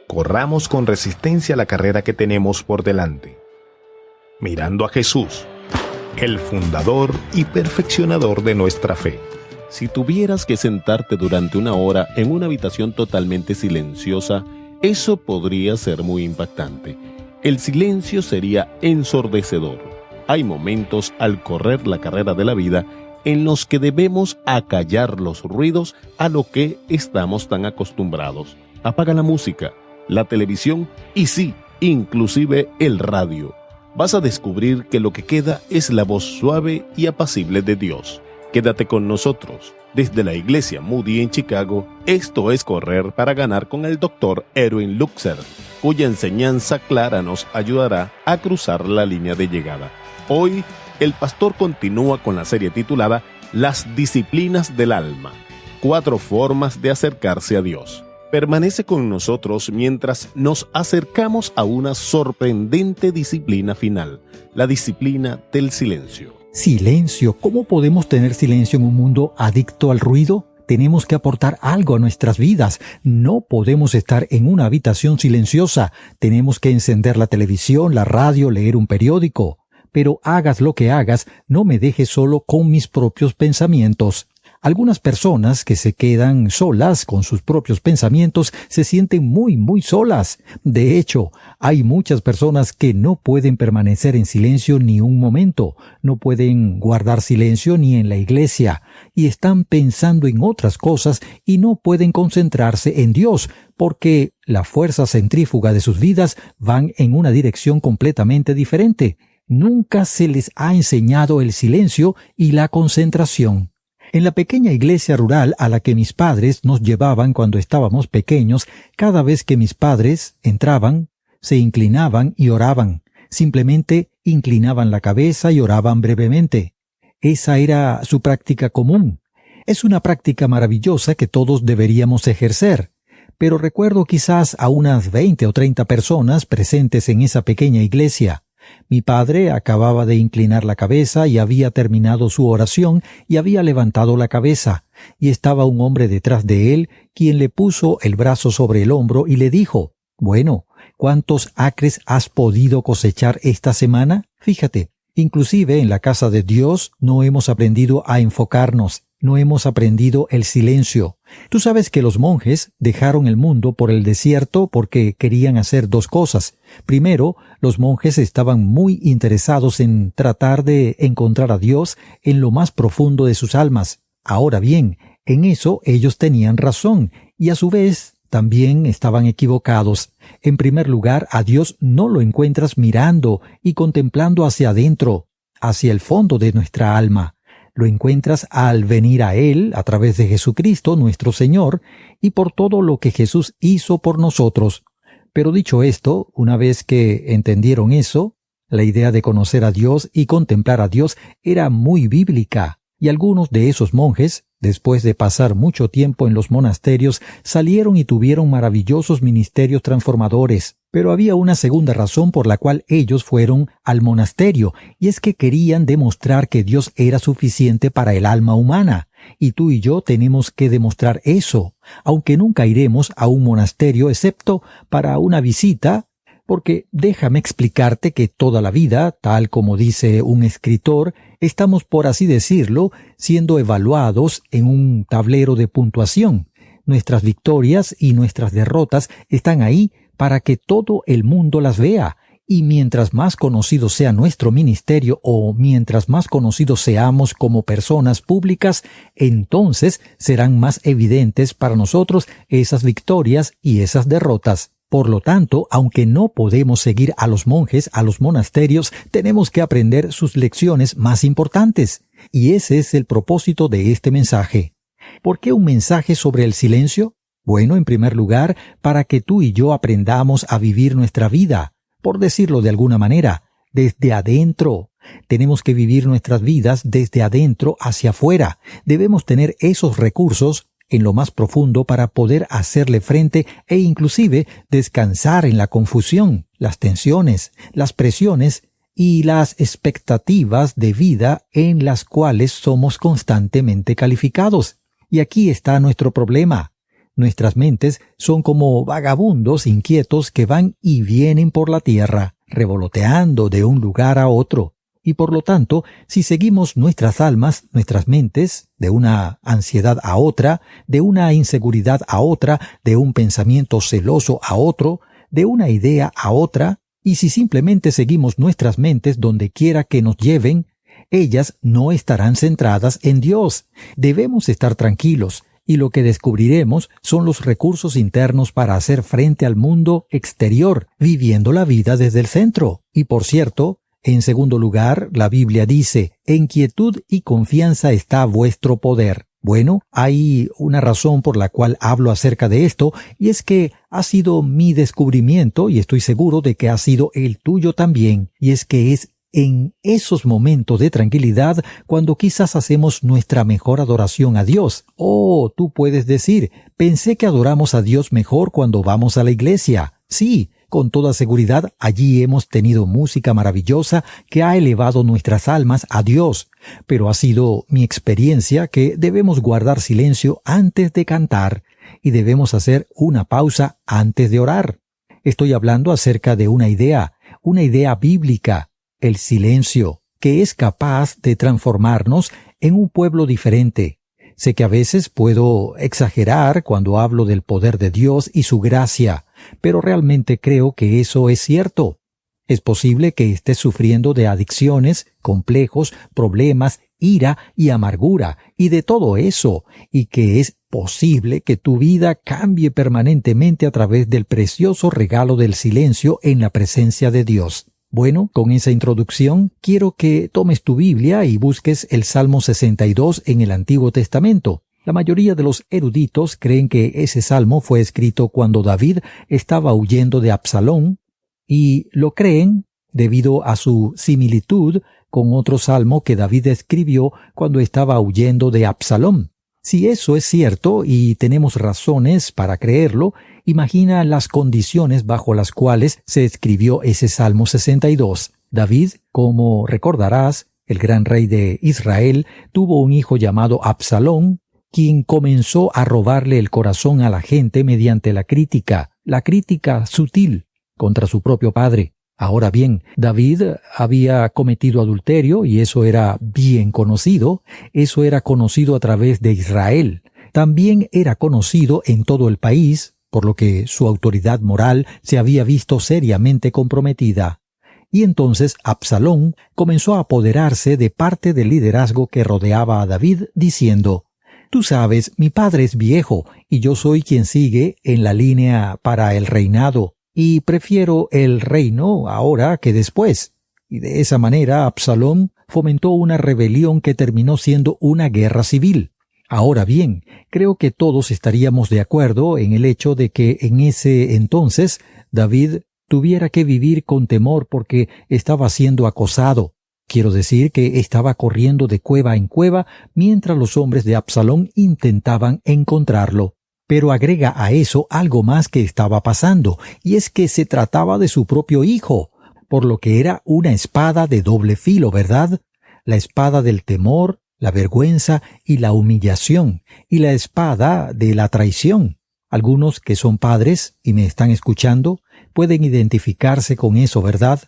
corramos con resistencia la carrera que tenemos por delante, mirando a Jesús, el fundador y perfeccionador de nuestra fe. Si tuvieras que sentarte durante una hora en una habitación totalmente silenciosa, eso podría ser muy impactante. El silencio sería ensordecedor. Hay momentos al correr la carrera de la vida en los que debemos acallar los ruidos a lo que estamos tan acostumbrados. Apaga la música, la televisión y sí, inclusive el radio. Vas a descubrir que lo que queda es la voz suave y apacible de Dios. Quédate con nosotros. Desde la Iglesia Moody en Chicago, esto es Correr para Ganar con el Dr. Erwin Lutzer, cuya enseñanza clara nos ayudará a cruzar la línea de llegada. Hoy, el pastor continúa con la serie titulada Las disciplinas del alma, 4 formas de acercarse a Dios. Permanece con nosotros mientras nos acercamos a una sorprendente disciplina final, la disciplina del silencio. Silencio. ¿Cómo podemos tener silencio en un mundo adicto al ruido? Tenemos que aportar algo a nuestras vidas. No podemos estar en una habitación silenciosa. Tenemos que encender la televisión, la radio, leer un periódico. Pero hagas lo que hagas, no me dejes solo con mis propios pensamientos. Algunas personas que se quedan solas con sus propios pensamientos se sienten muy solas. De hecho, hay muchas personas que no pueden permanecer en silencio ni un momento, no pueden guardar silencio ni en la iglesia, y están pensando en otras cosas y no pueden concentrarse en Dios, porque la fuerza centrífuga de sus vidas van en una dirección completamente diferente. Nunca se les ha enseñado el silencio y la concentración. En la pequeña iglesia rural a la que mis padres nos llevaban cuando estábamos pequeños, cada vez que mis padres entraban, se inclinaban y oraban. Simplemente inclinaban la cabeza y oraban brevemente. Esa era su práctica común. Es una práctica maravillosa que todos deberíamos ejercer. Pero recuerdo quizás a unas 20 o 30 personas presentes en esa pequeña iglesia. Mi padre acababa de inclinar la cabeza y había terminado su oración y había levantado la cabeza, y estaba un hombre detrás de él, quien le puso el brazo sobre el hombro y le dijo: «Bueno, ¿cuántos acres has podido cosechar esta semana? Fíjate, inclusive en la casa de Dios no hemos aprendido a enfocarnos, no hemos aprendido el silencio. Tú sabes que los monjes dejaron el mundo por el desierto porque querían hacer 2 cosas. Primero, los monjes estaban muy interesados en tratar de encontrar a Dios en lo más profundo de sus almas. Ahora bien, en eso ellos tenían razón, y a su vez también estaban equivocados. En primer lugar, a Dios no lo encuentras mirando y contemplando hacia adentro, hacia el fondo de nuestra alma. Lo encuentras al venir a Él a través de Jesucristo, nuestro Señor, y por todo lo que Jesús hizo por nosotros. Pero dicho esto, una vez que entendieron eso, la idea de conocer a Dios y contemplar a Dios era muy bíblica, y algunos de esos monjes, después de pasar mucho tiempo en los monasterios, salieron y tuvieron maravillosos ministerios transformadores. Pero había una segunda razón por la cual ellos fueron al monasterio, y es que querían demostrar que Dios era suficiente para el alma humana. Y tú y yo tenemos que demostrar eso, aunque nunca iremos a un monasterio excepto para una visita, porque déjame explicarte que toda la vida, tal como dice un escritor, estamos, por así decirlo, siendo evaluados en un tablero de puntuación. Nuestras victorias y nuestras derrotas están ahí para que todo el mundo las vea, y mientras más conocido sea nuestro ministerio o mientras más conocidos seamos como personas públicas, entonces serán más evidentes para nosotros esas victorias y esas derrotas. Por lo tanto, aunque no podemos seguir a los monjes a los monasterios, tenemos que aprender sus lecciones más importantes. Y ese es el propósito de este mensaje. ¿Por qué un mensaje sobre el silencio? Bueno, en primer lugar, para que tú y yo aprendamos a vivir nuestra vida, por decirlo de alguna manera, desde adentro. Tenemos que vivir nuestras vidas desde adentro hacia afuera. Debemos tener esos recursos en lo más profundo para poder hacerle frente e inclusive descansar en la confusión, las tensiones, las presiones y las expectativas de vida en las cuales somos constantemente calificados. Y aquí está nuestro problema. Nuestras mentes son como vagabundos inquietos que van y vienen por la tierra, revoloteando de un lugar a otro. Y por lo tanto, si seguimos nuestras almas, nuestras mentes, de una ansiedad a otra, de una inseguridad a otra, de un pensamiento celoso a otro, de una idea a otra, y si simplemente seguimos nuestras mentes donde quiera que nos lleven, ellas no estarán centradas en Dios. Debemos estar tranquilos, y lo que descubriremos son los recursos internos para hacer frente al mundo exterior, viviendo la vida desde el centro. Y por cierto, en segundo lugar, la Biblia dice, en quietud y confianza está vuestro poder. Bueno, hay una razón por la cual hablo acerca de esto, y es que ha sido mi descubrimiento, y estoy seguro de que ha sido el tuyo también, y es que es en esos momentos de tranquilidad cuando quizás hacemos nuestra mejor adoración a Dios. Oh, tú puedes decir, pensé que adoramos a Dios mejor cuando vamos a la iglesia. Sí, con toda seguridad, allí hemos tenido música maravillosa que ha elevado nuestras almas a Dios, pero ha sido mi experiencia que debemos guardar silencio antes de cantar y debemos hacer una pausa antes de orar. Estoy hablando acerca de una idea bíblica, el silencio, que es capaz de transformarnos en un pueblo diferente. Sé que a veces puedo exagerar cuando hablo del poder de Dios y su gracia, pero realmente creo que eso es cierto. Es posible que estés sufriendo de adicciones, complejos, problemas, ira y amargura, y de todo eso, y que es posible que tu vida cambie permanentemente a través del precioso regalo del silencio en la presencia de Dios. Bueno, con esa introducción, quiero que tomes tu Biblia y busques el Salmo 62 en el Antiguo Testamento. La mayoría de los eruditos creen que ese salmo fue escrito cuando David estaba huyendo de Absalón, y lo creen debido a su similitud con otro salmo que David escribió cuando estaba huyendo de Absalón. Si eso es cierto y tenemos razones para creerlo, imagina las condiciones bajo las cuales se escribió ese Salmo 62. David, como recordarás, el gran rey de Israel, tuvo un hijo llamado Absalón, quien comenzó a robarle el corazón a la gente mediante la crítica sutil contra su propio padre. Ahora bien, David había cometido adulterio y eso era bien conocido. Eso era conocido a través de Israel. También era conocido en todo el país, por lo que su autoridad moral se había visto seriamente comprometida. Y entonces Absalón comenzó a apoderarse de parte del liderazgo que rodeaba a David, diciendo: «Tú sabes, mi padre es viejo y yo soy quien sigue en la línea para el reinado, y prefiero el reino ahora que después». Y de esa manera Absalón fomentó una rebelión que terminó siendo una guerra civil. Ahora bien, creo que todos estaríamos de acuerdo en el hecho de que en ese entonces David tuviera que vivir con temor porque estaba siendo acosado. Quiero decir que estaba corriendo de cueva en cueva mientras los hombres de Absalón intentaban encontrarlo. Pero agrega a eso algo más que estaba pasando, y es que se trataba de su propio hijo, por lo que era una espada de doble filo, ¿verdad? La espada del temor, la vergüenza y la humillación, y la espada de la traición. Algunos que son padres y me están escuchando pueden identificarse con eso, ¿verdad?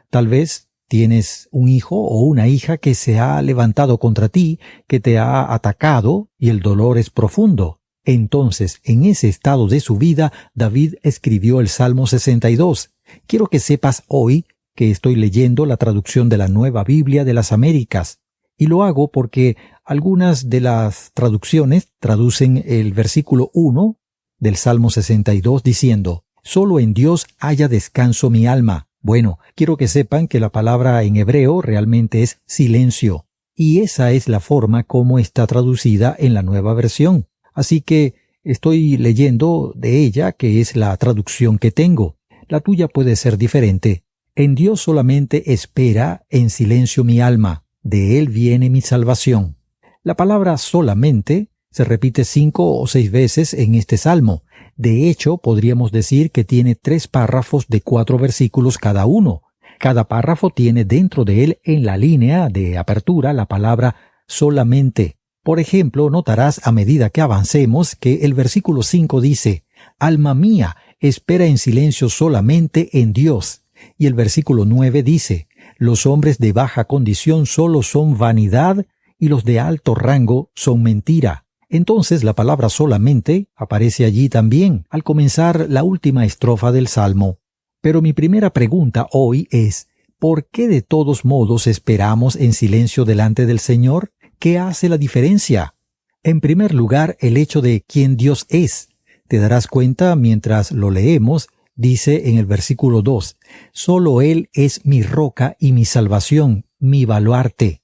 Tal vez tienes un hijo o una hija que se ha levantado contra ti, que te ha atacado, y el dolor es profundo. Entonces, en ese estado de su vida, David escribió el Salmo 62. Quiero que sepas hoy que estoy leyendo la traducción de la Nueva Biblia de las Américas, y lo hago porque algunas de las traducciones traducen el versículo 1 del Salmo 62 diciendo: «Solo en Dios haya descanso mi alma». Bueno, quiero que sepan que la palabra en hebreo realmente es silencio, y esa es la forma como está traducida en la nueva versión. Así que estoy leyendo de ella, que es la traducción que tengo. La tuya puede ser diferente. En Dios solamente espera en silencio mi alma, de Él viene mi salvación. La palabra solamente se repite 5 o 6 veces en este salmo. De hecho, podríamos decir que tiene 3 párrafos de 4 versículos cada uno. Cada párrafo tiene dentro de él, en la línea de apertura, la palabra solamente. Por ejemplo, notarás a medida que avancemos que el versículo 5 dice, «Alma mía, espera en silencio solamente en Dios». Y el versículo 9 dice, «Los hombres de baja condición solo son vanidad y los de alto rango son mentira». Entonces la palabra solamente aparece allí también, al comenzar la última estrofa del Salmo. Pero mi primera pregunta hoy es, ¿por qué de todos modos esperamos en silencio delante del Señor? ¿Qué hace la diferencia? En primer lugar, el hecho de quién Dios es. Te darás cuenta mientras lo leemos, dice en el versículo 2, «Solo Él es mi roca y mi salvación, mi baluarte».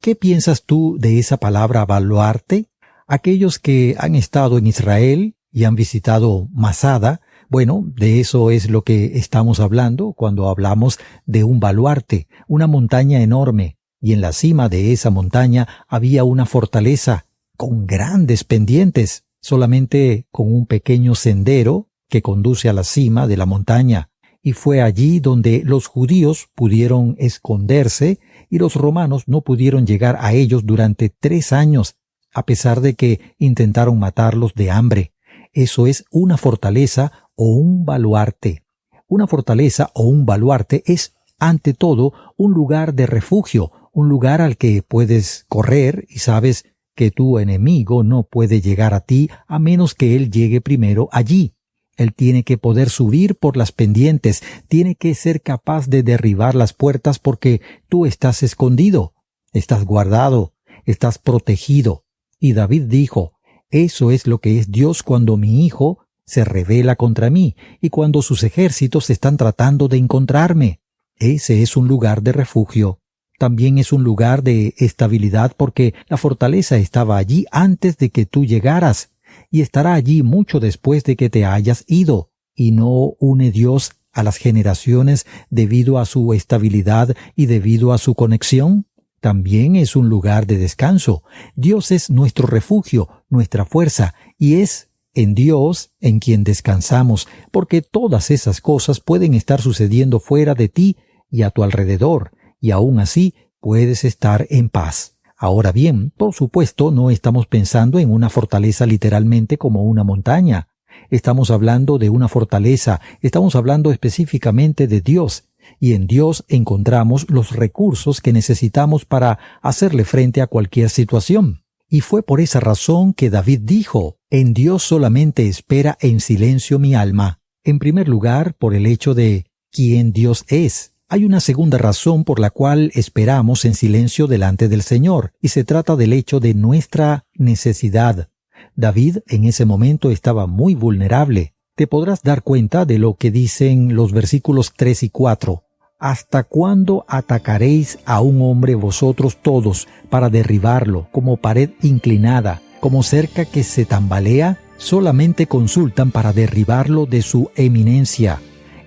¿Qué piensas tú de esa palabra baluarte? Aquellos que han estado en Israel y han visitado Masada, bueno, de eso es lo que estamos hablando cuando hablamos de un baluarte, una montaña enorme, y en la cima de esa montaña había una fortaleza con grandes pendientes, solamente con un pequeño sendero que conduce a la cima de la montaña, y fue allí donde los judíos pudieron esconderse y los romanos no pudieron llegar a ellos durante 3 años, a pesar de que intentaron matarlos de hambre. Eso es una fortaleza o un baluarte. Una fortaleza o un baluarte es, ante todo, un lugar de refugio, un lugar al que puedes correr y sabes que tu enemigo no puede llegar a ti a menos que él llegue primero allí. Él tiene que poder subir por las pendientes, tiene que ser capaz de derribar las puertas porque tú estás escondido, estás guardado, estás protegido. Y David dijo, «Eso es lo que es Dios cuando mi hijo se rebela contra mí y cuando sus ejércitos están tratando de encontrarme». Ese es un lugar de refugio. También es un lugar de estabilidad porque la fortaleza estaba allí antes de que tú llegaras y estará allí mucho después de que te hayas ido. ¿Y no une Dios a las generaciones debido a su estabilidad y debido a su conexión? También es un lugar de descanso. Dios es nuestro refugio, nuestra fuerza, y es en Dios en quien descansamos, porque todas esas cosas pueden estar sucediendo fuera de ti y a tu alrededor, y aún así puedes estar en paz. Ahora bien, por supuesto, no estamos pensando en una fortaleza literalmente como una montaña. Estamos hablando de una fortaleza, estamos hablando específicamente de Dios. Y en Dios encontramos los recursos que necesitamos para hacerle frente a cualquier situación. Y fue por esa razón que David dijo, «En Dios solamente espera en silencio mi alma». En primer lugar, por el hecho de quién Dios es. Hay una segunda razón por la cual esperamos en silencio delante del Señor, y se trata del hecho de nuestra necesidad. David en ese momento estaba muy vulnerable. Te podrás dar cuenta de lo que dicen los versículos 3 y 4. «¿Hasta cuándo atacaréis a un hombre vosotros todos para derribarlo, como pared inclinada, como cerca que se tambalea? Solamente consultan para derribarlo de su eminencia.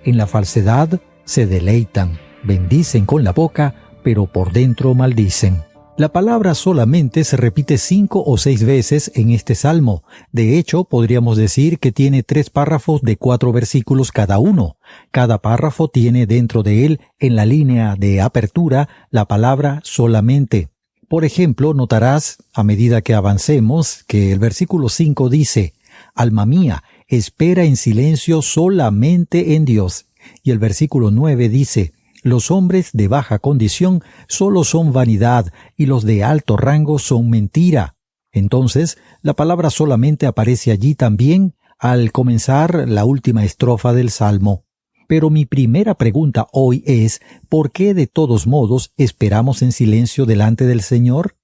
En la falsedad se deleitan, bendicen con la boca, pero por dentro maldicen». La palabra solamente se repite 5 o 6 veces en este salmo. De hecho, podríamos decir que tiene 3 párrafos de 4 versículos cada uno. Cada párrafo tiene dentro de él, en la línea de apertura, la palabra solamente. Por ejemplo, notarás, a medida que avancemos, que el versículo 5 dice, «Alma mía, espera en silencio solamente en Dios». Y el versículo 9 dice, «Los hombres de baja condición solo son vanidad y los de alto rango son mentira». Entonces, la palabra solamente aparece allí también al comenzar la última estrofa del Salmo. Pero mi primera pregunta hoy es, ¿por qué de todos modos esperamos en silencio delante del Señor?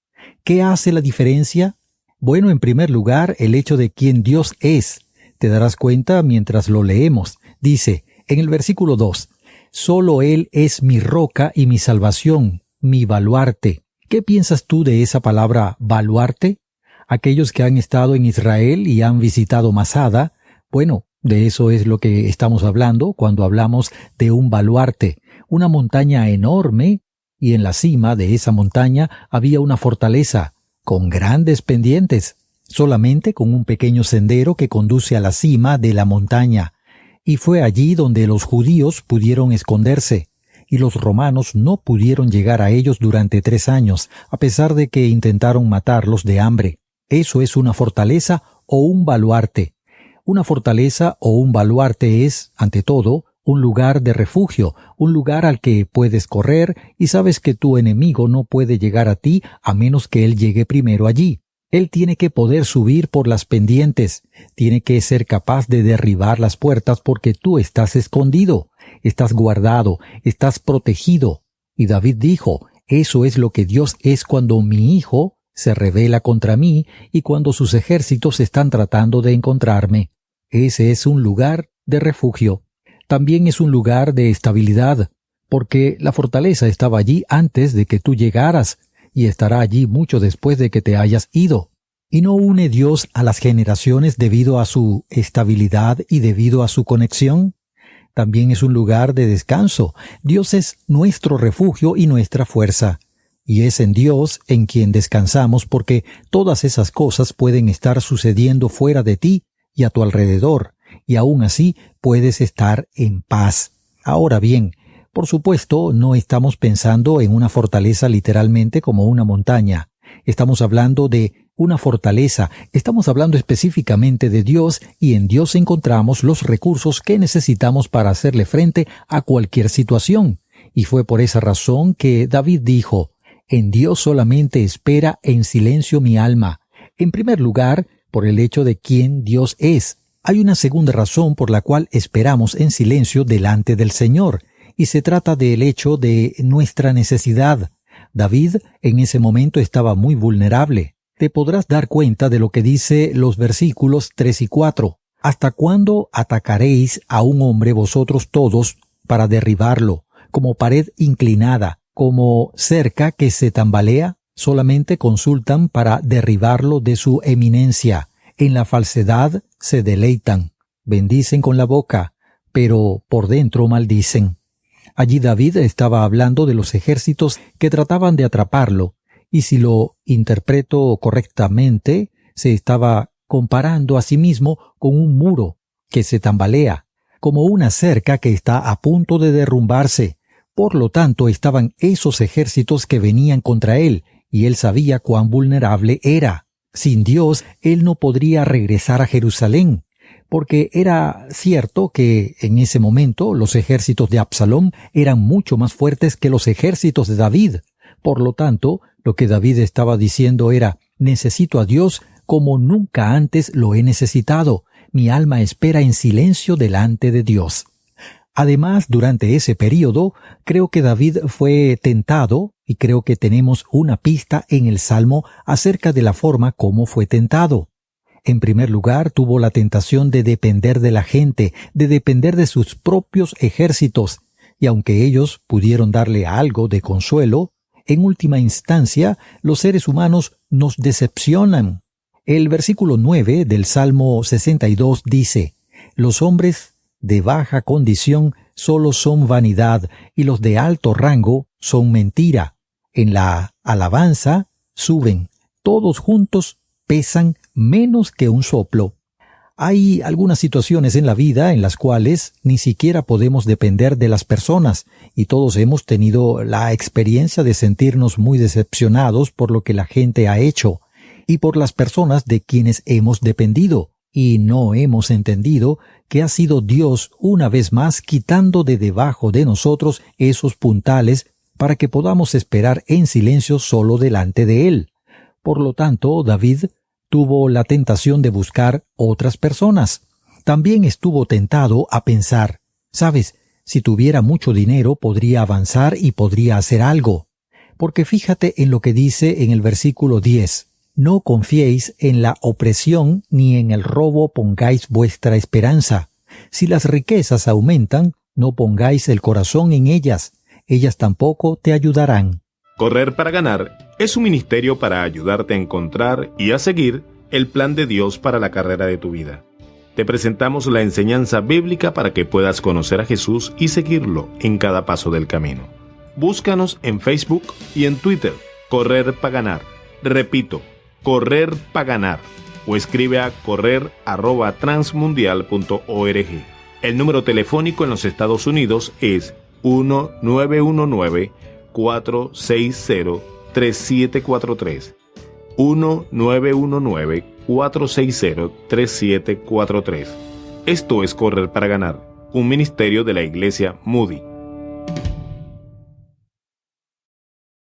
¿Qué hace la diferencia? Bueno, en primer lugar, el hecho de quién Dios es. Te darás cuenta mientras lo leemos. Dice, en el versículo 2, «Solo Él es mi roca y mi salvación, mi baluarte». ¿Qué piensas tú de esa palabra baluarte? Aquellos que han estado en Israel y han visitado Masada, bueno, de eso es lo que estamos hablando cuando hablamos de un baluarte, una montaña enorme, y en la cima de esa montaña había una fortaleza con grandes pendientes, solamente con un pequeño sendero que conduce a la cima de la montaña. Y fue allí donde los judíos pudieron esconderse. y los romanos no pudieron llegar a ellos durante 3 años, a pesar de que intentaron matarlos de hambre. Eso es una fortaleza o un baluarte. Una fortaleza o un baluarte es, ante todo, un lugar de refugio, un lugar al que puedes correr y sabes que tu enemigo no puede llegar a ti a menos que él llegue primero allí. Él tiene que poder subir por las pendientes, tiene que ser capaz de derribar las puertas porque tú estás escondido, estás guardado, estás protegido. Y David dijo, eso es lo que Dios es cuando mi hijo se rebela contra mí y cuando sus ejércitos están tratando de encontrarme. Ese es un lugar de refugio. También es un lugar de estabilidad, porque la fortaleza estaba allí antes de que tú llegaras y estará allí mucho después de que te hayas ido. ¿Y no une Dios a las generaciones debido a su estabilidad y debido a su conexión? También es un lugar de descanso. Dios es nuestro refugio y nuestra fuerza. Y es en Dios en quien descansamos porque todas esas cosas pueden estar sucediendo fuera de ti y a tu alrededor, y aún así puedes estar en paz. Ahora bien, por supuesto, no estamos pensando en una fortaleza literalmente como una montaña. Estamos hablando de una fortaleza, estamos hablando específicamente de Dios y en Dios encontramos los recursos que necesitamos para hacerle frente a cualquier situación. Y fue por esa razón que David dijo, en Dios solamente espera en silencio mi alma. En primer lugar, por el hecho de quién Dios es. Hay una segunda razón por la cual esperamos en silencio delante del Señor, y se trata del hecho de nuestra necesidad. David en ese momento estaba muy vulnerable. Te podrás dar cuenta de lo que dice los versículos 3 y 4. ¿Hasta cuándo atacaréis a un hombre vosotros todos para derribarlo, como pared inclinada, como cerca que se tambalea? Solamente consultan para derribarlo de su eminencia. En la falsedad se deleitan, bendicen con la boca, pero por dentro maldicen. Allí David estaba hablando de los ejércitos que trataban de atraparlo, y si lo interpreto correctamente, se estaba comparando a sí mismo con un muro que se tambalea, como una cerca que está a punto de derrumbarse. Por lo tanto, estaban esos ejércitos que venían contra él, y él sabía cuán vulnerable era. Sin Dios, él no podría regresar a Jerusalén, porque era cierto que en ese momento los ejércitos de Absalón eran mucho más fuertes que los ejércitos de David. Por lo tanto, lo que David estaba diciendo era, necesito a Dios como nunca antes lo he necesitado. Mi alma espera en silencio delante de Dios. Además, durante ese período, creo que David fue tentado, y creo que tenemos una pista en el Salmo acerca de la forma como fue tentado. En primer lugar, tuvo la tentación de depender de la gente, de depender de sus propios ejércitos, y aunque ellos pudieron darle algo de consuelo, en última instancia, los seres humanos nos decepcionan. El versículo 9 del Salmo 62 dice, «Los hombres de baja condición solo son vanidad, y los de alto rango son mentira. En la alabanza suben, todos juntos pesan menos que un soplo». Hay algunas situaciones en la vida en las cuales ni siquiera podemos depender de las personas, y todos hemos tenido la experiencia de sentirnos muy decepcionados por lo que la gente ha hecho, y por las personas de quienes hemos dependido, y no hemos entendido que ha sido Dios una vez más quitando de debajo de nosotros esos puntales para que podamos esperar en silencio solo delante de Él. Por lo tanto, David tuvo la tentación de buscar otras personas. También estuvo tentado a pensar, ¿sabes? Si tuviera mucho dinero podría avanzar y podría hacer algo. Porque fíjate en lo que dice en el versículo 10. No confiéis en la opresión ni en el robo pongáis vuestra esperanza. Si las riquezas aumentan, no pongáis el corazón en ellas. Ellas tampoco te ayudarán. Correr para ganar es un ministerio para ayudarte a encontrar y a seguir el plan de Dios para la carrera de tu vida. Te presentamos la enseñanza bíblica para que puedas conocer a Jesús y seguirlo en cada paso del camino. Búscanos en Facebook y en Twitter, Correr para Ganar. Repito, Correr para Ganar. O escribe a correr@transmundial.org. El número telefónico en los Estados Unidos es 1-919-460-3743. 1-919-460-3743. Esto es Correr para Ganar, un ministerio de la Iglesia Moody.